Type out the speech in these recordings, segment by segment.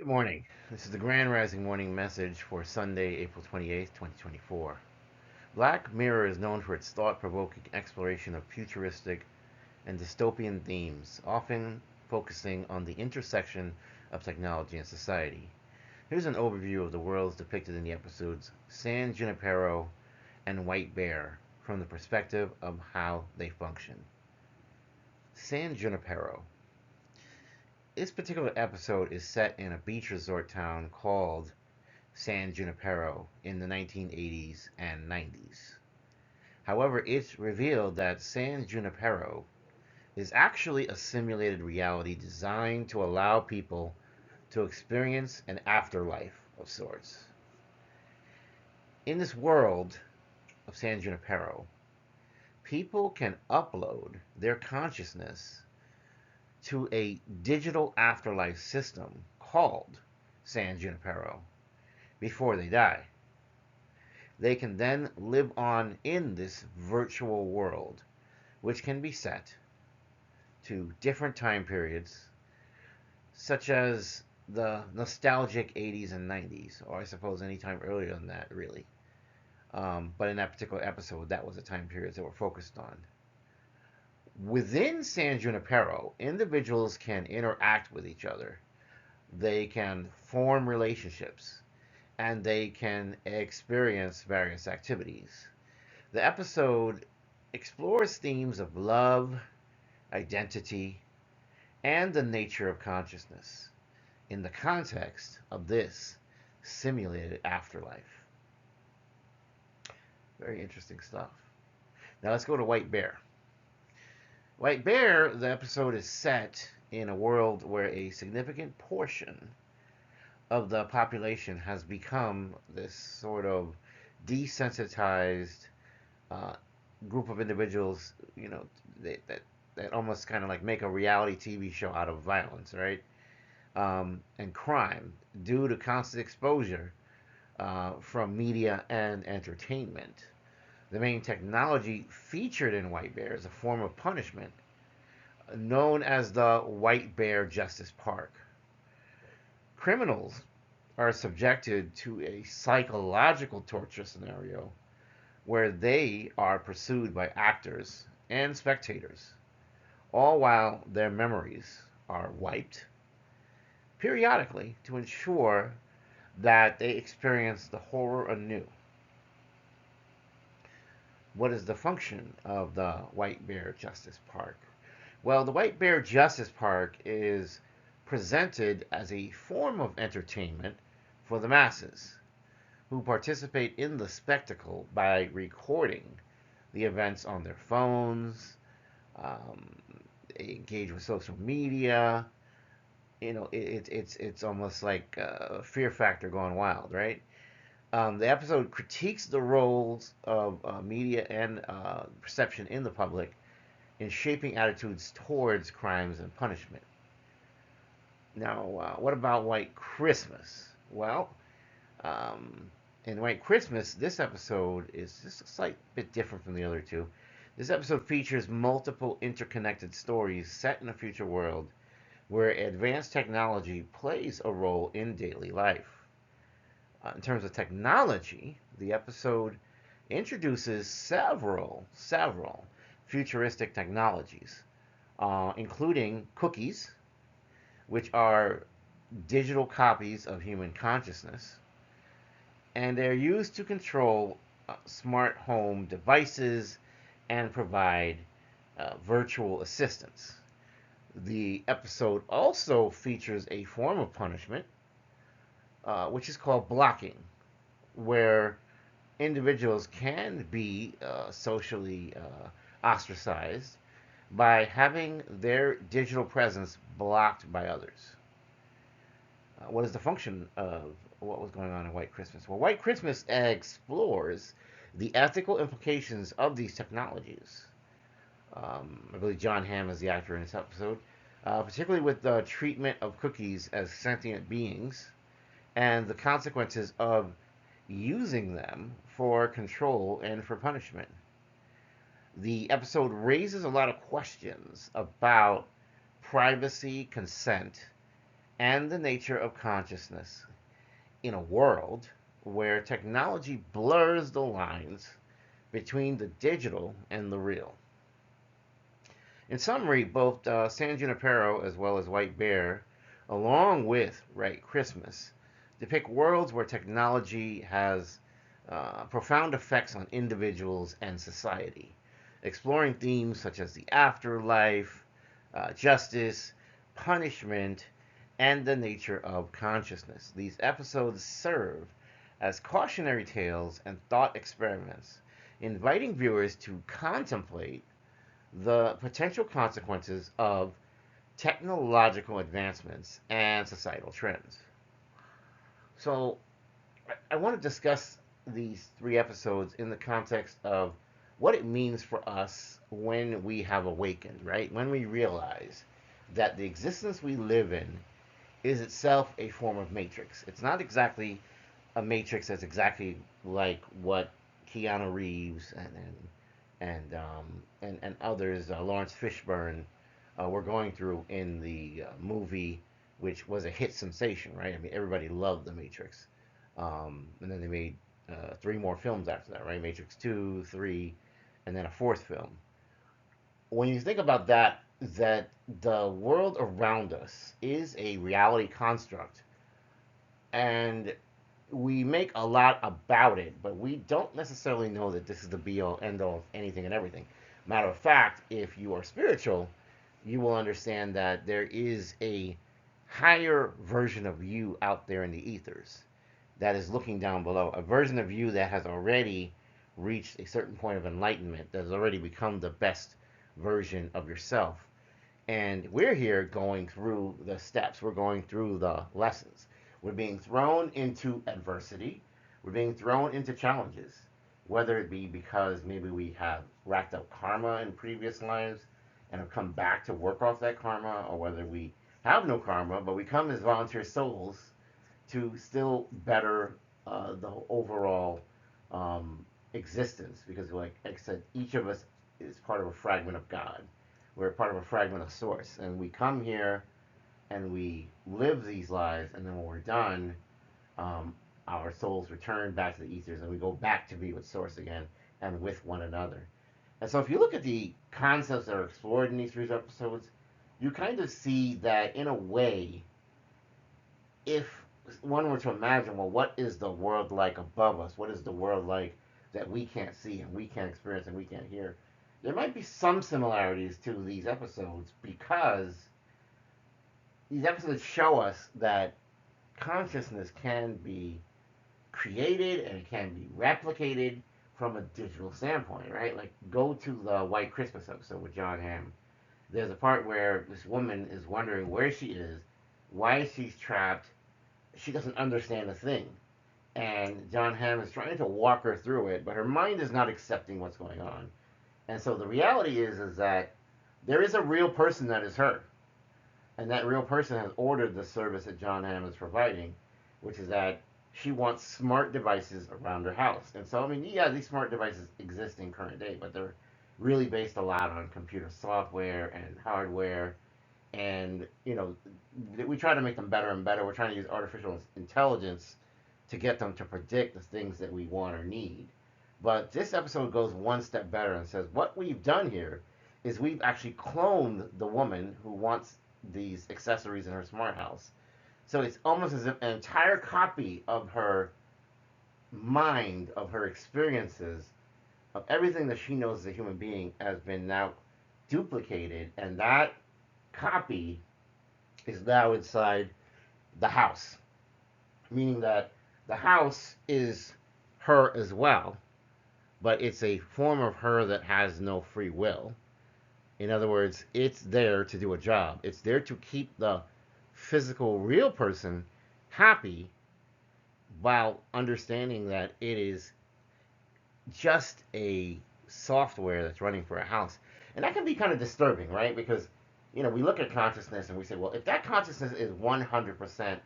Good morning. This is the Grand Rising Morning Message for Sunday, April 28th, 2024. Black Mirror is known for its thought provoking exploration of futuristic and dystopian themes, often focusing on the intersection of technology and society. Here's an overview of the worlds depicted in the episodes San Junipero and White Bear from the perspective of how they function. San Junipero. This particular episode is set in a beach resort town called San Junipero in the 1980s and 90s. However, it's revealed that San Junipero is actually a simulated reality designed to allow people to experience an afterlife of sorts. In this world of San Junipero, people can upload their consciousness to a digital afterlife system called San Junipero before they die. They can then live on in this virtual world, which can be set to different time periods, such as the nostalgic 80s and 90s, or I suppose any time earlier than that, really. But in that particular episode, that was the time periods that were focused on. Within San Junipero, individuals can interact with each other. They can form relationships and they can experience various activities. The episode explores themes of love, identity, and the nature of consciousness in the context of this simulated afterlife. Very interesting stuff. Now let's go to White Bear. White Bear, the episode is set in a world where a significant portion of the population has become this sort of desensitized uh, group of individuals, that almost kind of like make a reality TV show out of violence, right? And crime due to constant exposure from media and entertainment. The main technology featured in White Bear is a form of punishment known as the White Bear Justice Park. Criminals are subjected to a psychological torture scenario where they are pursued by actors and spectators, all while their memories are wiped periodically to ensure that they experience the horror anew. What is the function of the White Bear Justice Park? Well, the White Bear Justice Park is presented as a form of entertainment for the masses who participate in the spectacle by recording the events on their phones, um, engage with social media. It's almost like Fear Factor gone wild, right? The episode critiques the roles of media and perception in the public in shaping attitudes towards crimes and punishment. Now, what about White Christmas? Well, um, in White Christmas, this episode is just a slight bit different from the other two. This episode features multiple interconnected stories set in a future world where advanced technology plays a role in daily life. In terms of technology, the episode introduces several futuristic technologies, including cookies, which are digital copies of human consciousness, and they're used to control smart home devices and provide virtual assistance. The episode also features a form of punishment, which is called blocking, where individuals can be socially ostracized by having their digital presence blocked by others. What is the function of what was going on in White Christmas? Well, White Christmas explores the ethical implications of these technologies. I believe John Hamm is the actor in this episode, particularly with the treatment of cookies as sentient beings and the consequences of using them for control and for punishment. The episode raises a lot of questions about privacy, consent, and the nature of consciousness in a world where technology blurs the lines between the digital and the real. In summary, both San Junipero as well as White Bear, along with Right Christmas, depict worlds where technology has profound effects on individuals and society, exploring themes such as the afterlife, justice, punishment, and the nature of consciousness. These episodes serve as cautionary tales and thought experiments, inviting viewers to contemplate the potential consequences of technological advancements and societal trends. So, I want to discuss these three episodes in the context of what it means for us when we have awakened, right? When we realize that the existence we live in is itself a form of matrix. It's not exactly a matrix that's exactly like what Keanu Reeves and others, Lawrence Fishburne, were going through in the movie, which was a hit sensation, right? I mean, everybody loved The Matrix. And then they made three more films after that, right? Matrix 2, 3, and then a fourth film. When you think about that, that the world around us is a reality construct, and we make a lot about it, but we don't necessarily know that this is the be all end all of anything and everything. Matter of fact, if you are spiritual, you will understand that there is a higher version of you out there in the ethers that is looking down below, a version of you that has already reached a certain point of enlightenment, that has already become the best version of yourself. And we're here going through the steps, we're going through the lessons. We're being thrown into adversity, we're being thrown into challenges, whether it be because maybe we have racked up karma in previous lives and have come back to work off that karma, or whether we have no karma, but we come as volunteer souls to still better the overall existence. Because, like I said, each of us is part of a fragment of God. We're part of a fragment of Source, and we come here and we live these lives, and then when we're done, our souls return back to the ethers, and we go back to be with Source again and with one another. And so, if you look at the concepts that are explored in these three episodes, you kind of see that, in a way, if one were to imagine, well, what is the world like above us? What is the world like that we can't see and we can't experience and we can't hear? There might be some similarities to these episodes, because these episodes show us that consciousness can be created and it can be replicated from a digital standpoint, right? Like, go to the White Christmas episode with John Hamm. There's a part where this woman is wondering where she is, why she's trapped. She doesn't understand a thing. And John Hamm is trying to walk her through it, but her mind is not accepting what's going on. And so the reality is that there is a real person that is her. And that real person has ordered the service that John Hamm is providing, which is that she wants smart devices around her house. And so, I mean, yeah, these smart devices exist in current day, but they're really based a lot on computer software and hardware. And, we try to make them better and better. We're trying to use artificial intelligence to get them to predict the things that we want or need. But this episode goes one step better and says, what we've done here is we've actually cloned the woman who wants these accessories in her smart house. So it's almost as if an entire copy of her mind, of her experiences, of everything that she knows as a human being has been now duplicated, and that copy is now inside the house. Meaning that the house is her as well, but it's a form of her that has no free will. In other words, it's there to do a job. It's there to keep the physical, real person happy, while understanding that it is just a software that's running for a house. And that can be kind of disturbing, right? Because, we look at consciousness and we say, well, if that consciousness is 100%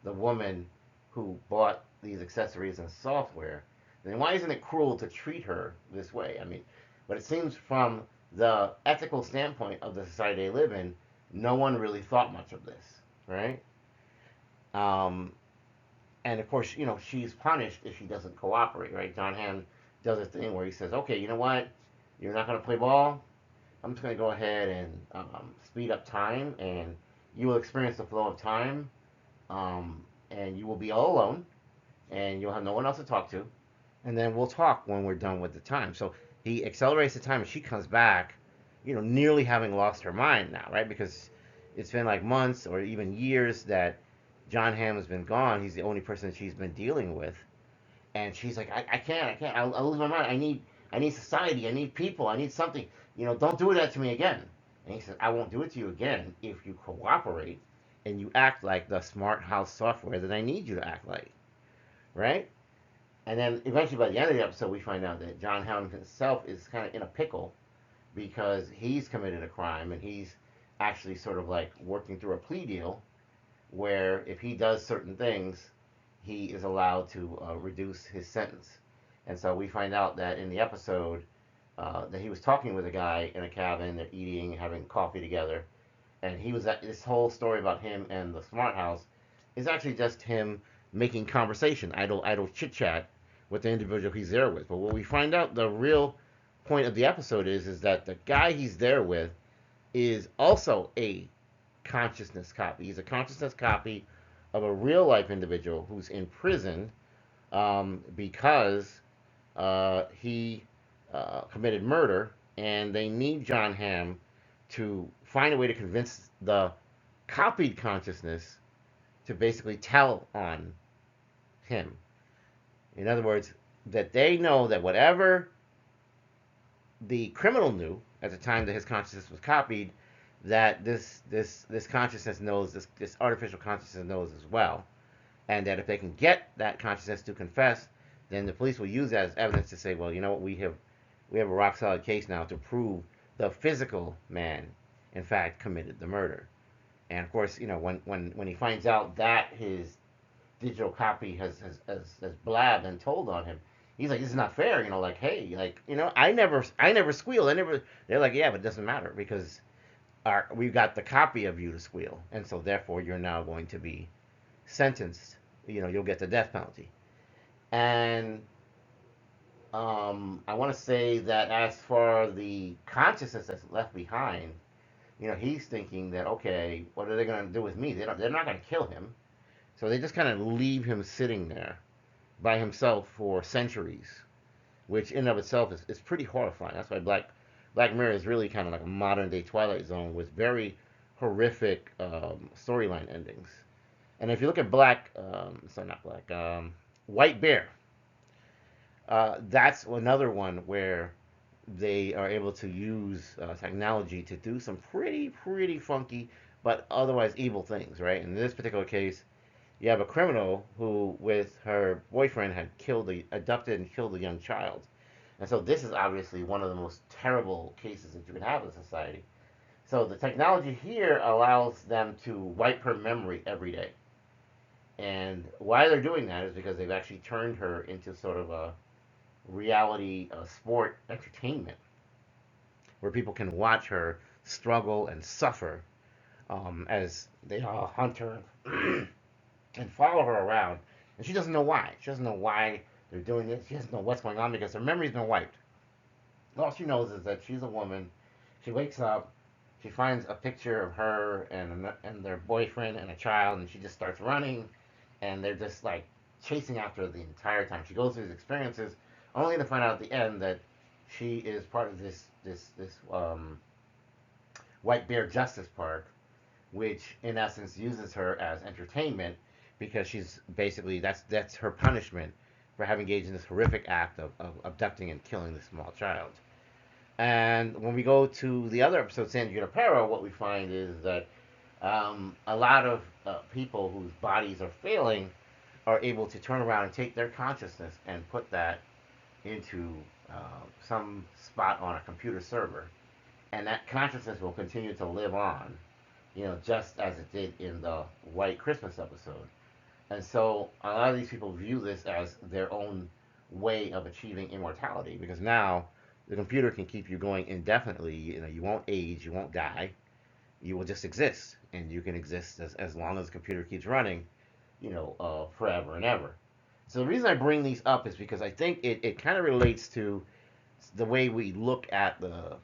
the woman who bought these accessories and software, then why isn't it cruel to treat her this way? I mean, but it seems from the ethical standpoint of the society they live in, no one really thought much of this, right? Um, and of course, she's punished if she doesn't cooperate, right? John Hamm does a thing where he says, okay, you know what? You're not going to play ball. I'm just going to go ahead and speed up time, and you will experience the flow of time, and you will be all alone, and you'll have no one else to talk to, and then we'll talk when we're done with the time. So he accelerates the time, and she comes back, nearly having lost her mind now, right? Because it's been like months or even years that John Hamm has been gone. He's the only person she's been dealing with, and she's like, I can't, I'll lose my mind. I need society. I need people. I need something. Don't do that to me again. And he said, I won't do it to you again if you cooperate and you act like the smart house software that I need you to act like, right? And then eventually, by the end of the episode, we find out that John Hamm himself is kind of in a pickle because he's committed a crime and he's actually sort of like working through a plea deal where if he does certain things, he is allowed to reduce his sentence. And so we find out that in the episode that he was talking with a guy in a cabin, they're eating, having coffee together, and he was at this whole story about him and the smart house is actually just him making conversation, idle chit chat with the individual he's there with. But what we find out, the real point of the episode is that the guy he's there with is also a consciousness copy. He's a consciousness copy of a real life individual who's in prison because he committed murder, and they need John Hamm to find a way to convince the copied consciousness to basically tell on him. In other words, that they know that whatever the criminal knew at the time that his consciousness was copied, that this consciousness knows, this artificial consciousness knows as well, and that if they can get that consciousness to confess, then the police will use that as evidence to say, well, you know what, we have a rock solid case now to prove the physical man, in fact, committed the murder. And of course, when he finds out that his digital copy has blabbed and told on him, he's like, this is not fair. Like, hey, like, I never squealed. I never. They're like, yeah, but it doesn't matter because we've got the copy of you to squeal, and so therefore you're now going to be sentenced. You'll get the death penalty. And I want to say that as for the consciousness that's left behind, he's thinking that, okay, what are they going to do with me? They're not going to kill him, so they just kind of leave him sitting there by himself for centuries, which in and of itself is pretty horrifying. That's why Black Mirror is really kind of like a modern day Twilight Zone with very horrific storyline endings. And if you look at sorry, not Black, White Bear, that's another one where they are able to use technology to do some pretty funky but otherwise evil things, right? In this particular case, you have a criminal who, with her boyfriend, had abducted and killed a young child. And so this is obviously one of the most terrible cases that you can have in society. So the technology here allows them to wipe her memory every day. And why they're doing that is because they've actually turned her into sort of a reality sport entertainment where people can watch her struggle and suffer as they all hunt her and follow her around. And she doesn't know why. She doesn't know why they're doing this. She doesn't know what's going on because her memory's been wiped. All she knows is that she's a woman. She wakes up. She finds a picture of her and their boyfriend and a child, and she just starts running, and they're just like chasing after her the entire time. She goes through these experiences, only to find out at the end that she is part of this White Bear Justice Park, which in essence uses her as entertainment because she's basically that's her punishment for having engaged in this horrific act of abducting and killing this small child. And when we go to the other episode, San Junipero, what we find is that a lot of people whose bodies are failing are able to turn around and take their consciousness and put that into some spot on a computer server, and that consciousness will continue to live on, just as it did in the White Christmas episode. And so a lot of these people view this as their own way of achieving immortality because now the computer can keep you going indefinitely. You won't age, you won't die, you will just exist, and you can exist as long as the computer keeps running. forever and ever. So the reason I bring these up is because I think it kind of relates to the way we look at the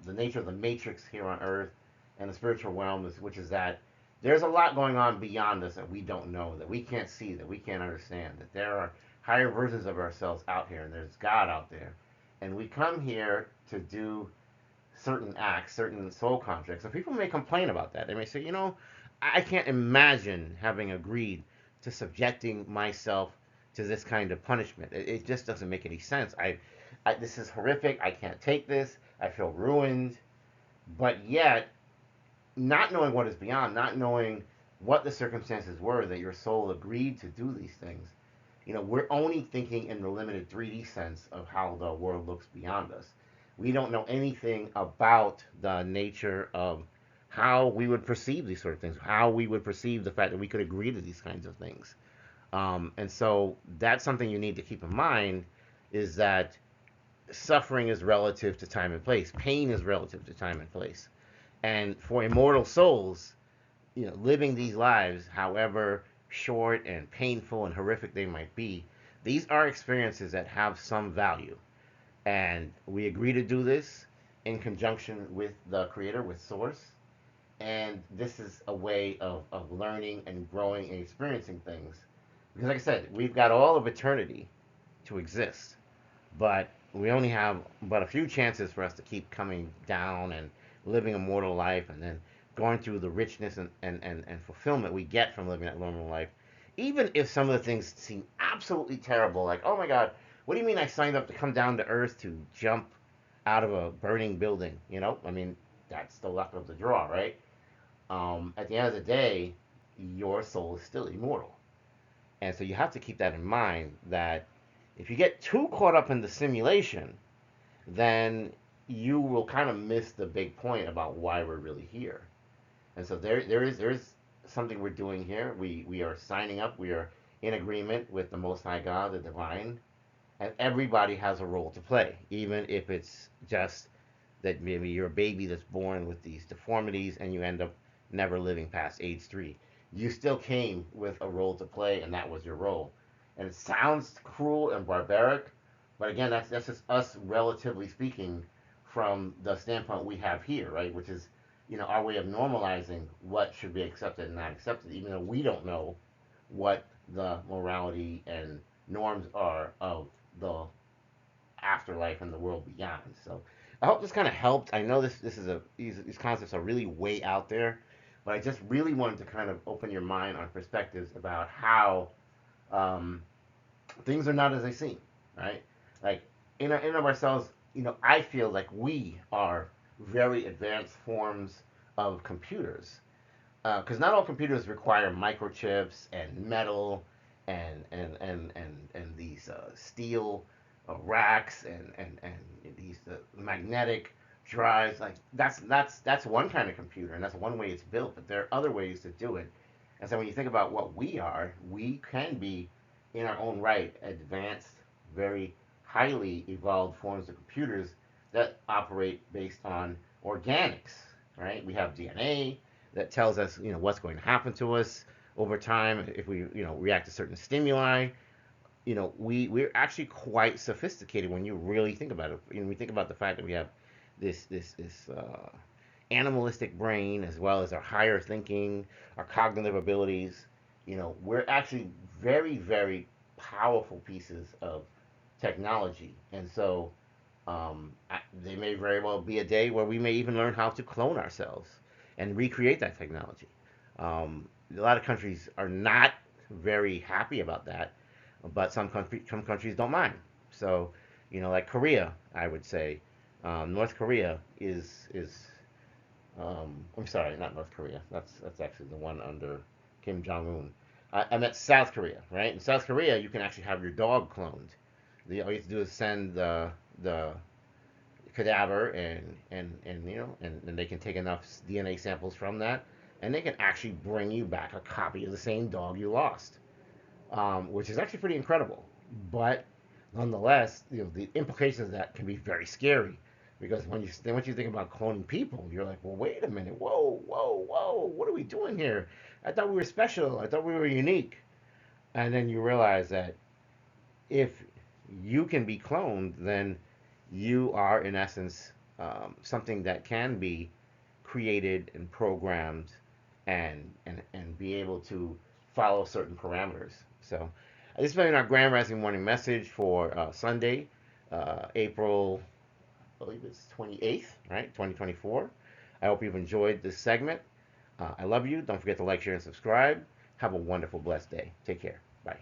nature of the matrix here on Earth and the spiritual realm, which is that there's a lot going on beyond us that we don't know, that we can't see, that we can't understand, that there are higher versions of ourselves out here, and there's God out there. And we come here to do certain acts, certain soul contracts. And people may complain about that. They may say, I can't imagine having agreed to subjecting myself to this kind of punishment. It just doesn't make any sense. This is horrific. I can't take this. I feel ruined. But yet, not knowing what is beyond, not knowing what the circumstances were that your soul agreed to do these things, we're only thinking in the limited 3D sense of how the world looks beyond us. We don't know anything about the nature of how we would perceive these sort of things, how we would perceive the fact that we could agree to these kinds of things. And so that's something you need to keep in mind, is that suffering is relative to time and place. Pain is relative to time and place. And for immortal souls, living these lives, however short and painful and horrific they might be, these are experiences that have some value. And we agree to do this in conjunction with the Creator, with Source. And this is a way of learning and growing and experiencing things. Because, like I said, we've got all of eternity to exist, but we only have but a few chances for us to keep coming down and living a mortal life, and then going through the richness and fulfillment we get from living that normal life. Even if some of the things seem absolutely terrible, like, oh my God, what do you mean I signed up to come down to Earth to jump out of a burning building? I mean, that's the luck of the draw, right? At the end of the day, your soul is still immortal. And so you have to keep that in mind, that if you get too caught up in the simulation, then you will kind of miss the big point about why we're really here. And so there is something we're doing here. We are signing up. We are in agreement with the Most High God, the Divine, and everybody has a role to play, even if it's just that maybe you're a baby that's born with these deformities and you end up never living past age 3. You still came with a role to play, and that was your role. And it sounds cruel and barbaric, but again, that's just us, relatively speaking, from the standpoint we have here, right? Which is, our way of normalizing what should be accepted and not accepted, even though we don't know what the morality and norms are of the afterlife and the world beyond. So I hope this kind of helped. I know these concepts are really way out there, but I just really wanted to kind of open your mind on perspectives about how um, things are not as they seem, right? Like in and of ourselves, I feel like we are very advanced forms of computers, because not all computers require microchips and metal and these steel racks and these magnetic drives. Like that's one kind of computer, and that's one way it's built. But there are other ways to do it. And so when you think about what we can be, in our own right, advanced, very highly evolved forms of computers that operate based on organics, right? We have DNA that tells us, what's going to happen to us over time if we, react to certain stimuli. We're actually quite sophisticated when you really think about it. We think about the fact that we have this animalistic brain, as well as our higher thinking, our cognitive abilities. We're actually very, very powerful pieces of technology. And so there may very well be a day where we may even learn how to clone ourselves and recreate that technology. A lot of countries are not very happy about that, but some countries don't mind. So, like Korea, I would say, North Korea I'm sorry, not North Korea. That's actually the one under Kim Jong Un. I meant South Korea, right? In South Korea, you can actually have your dog cloned. All you have to do is send the cadaver, and they can take enough DNA samples from that, and they can actually bring you back a copy of the same dog you lost, which is actually pretty incredible. But nonetheless, the implications of that can be very scary, because once you think about cloning people, you're like, well, wait a minute, whoa, whoa, whoa, what are we doing here? I thought we were special. I thought we were unique. And then you realize that if you can be cloned, then you are, in essence, something that can be created and programmed and be able to follow certain parameters. So, this has been our Grand Rising Morning message for Sunday, April, I believe it's 28th, right? 2024. I hope you've enjoyed this segment. I love you. Don't forget to like, share, and subscribe. Have a wonderful, blessed day. Take care. Bye.